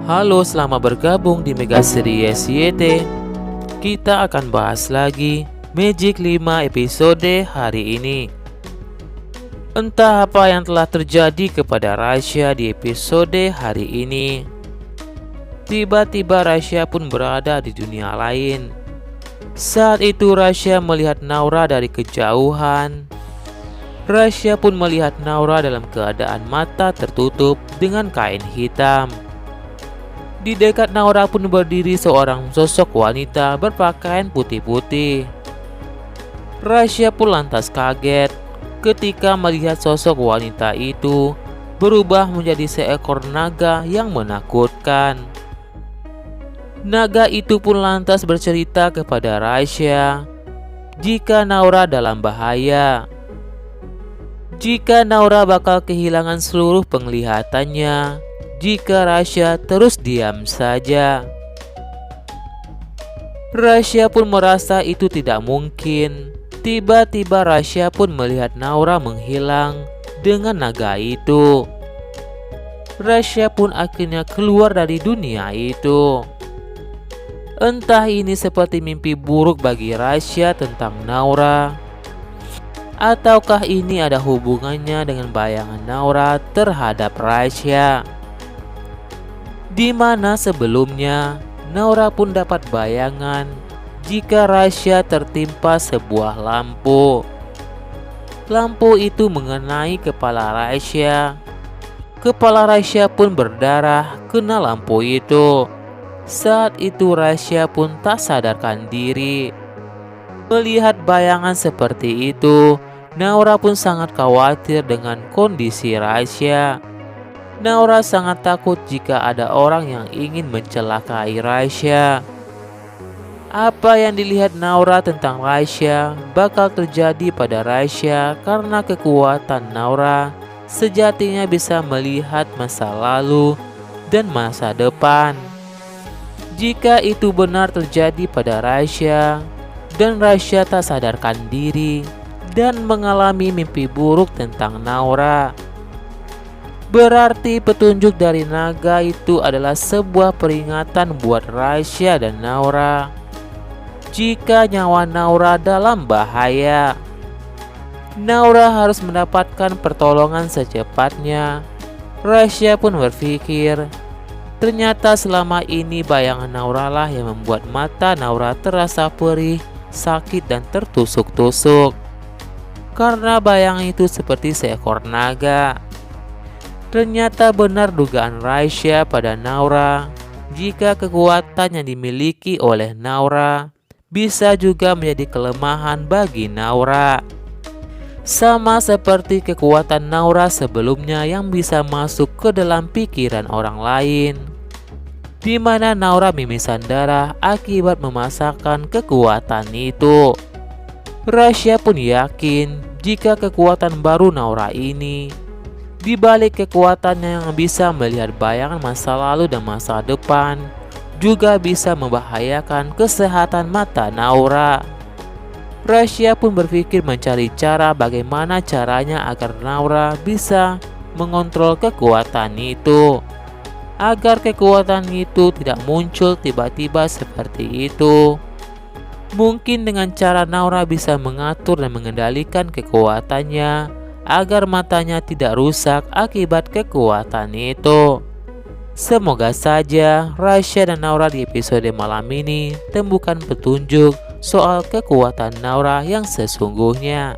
Halo, selamat bergabung di Mega Series YT. Kita akan bahas lagi Magic 5 episode hari ini. Entah apa yang telah terjadi kepada Rasya di episode hari ini. Tiba-tiba Rasya pun berada di dunia lain. Saat itu Rasya melihat Naura dari kejauhan. Rasya pun melihat Naura dalam keadaan mata tertutup dengan kain hitam. Di dekat Naura pun berdiri seorang sosok wanita berpakaian putih-putih. Rasya pun lantas kaget ketika melihat sosok wanita itu berubah menjadi seekor naga yang menakutkan. Naga itu pun lantas bercerita kepada Rasya jika Naura dalam bahaya. Jika Naura bakal kehilangan seluruh penglihatannya jika Rasya terus diam saja. Rasya pun merasa itu tidak mungkin. Tiba-tiba Rasya pun melihat Naura menghilang dengan naga itu. Rasya pun akhirnya keluar dari dunia itu. Entah ini seperti mimpi buruk bagi Rasya tentang Naura, ataukah ini ada hubungannya dengan bayangan Naura terhadap Rasya, di mana sebelumnya Naura pun dapat bayangan jika Rasya tertimpa sebuah lampu. Lampu itu mengenai kepala Rasya. Kepala Rasya pun berdarah kena lampu itu. Saat itu Rasya pun tak sadarkan diri. Melihat bayangan seperti itu, Naura pun sangat khawatir dengan kondisi Rasya. Naura sangat takut jika ada orang yang ingin mencelakai Rasya. Apa yang dilihat Naura tentang Rasya bakal terjadi pada Rasya karena kekuatan Naura sejatinya bisa melihat masa lalu dan masa depan. Jika itu benar terjadi pada Rasya dan Rasya tak sadarkan diri dan mengalami mimpi buruk tentang Naura, berarti petunjuk dari naga itu adalah sebuah peringatan buat Rasya dan Naura jika nyawa Naura dalam bahaya. Naura harus mendapatkan pertolongan secepatnya. Rasya pun berpikir, ternyata selama ini bayangan Naura lah yang membuat mata Naura terasa perih, sakit dan tertusuk-tusuk. Karena bayangan itu seperti seekor naga. Ternyata benar dugaan Rasya pada Naura jika kekuatan yang dimiliki oleh Naura bisa juga menjadi kelemahan bagi Naura. Sama seperti kekuatan Naura sebelumnya yang bisa masuk ke dalam pikiran orang lain, di mana Naura mimisan darah akibat memasakkan kekuatan itu. Rasya pun yakin jika kekuatan baru Naura ini, di balik kekuatannya yang bisa melihat bayangan masa lalu dan masa depan, juga bisa membahayakan kesehatan mata Naura. Rasya pun berpikir mencari cara bagaimana caranya agar Naura bisa mengontrol kekuatan itu, agar kekuatan itu tidak muncul tiba-tiba seperti itu. Mungkin dengan cara Naura bisa mengatur dan mengendalikan kekuatannya agar matanya tidak rusak akibat kekuatan itu. Semoga saja Rasya dan Naura di episode malam ini temukan petunjuk soal kekuatan Naura yang sesungguhnya.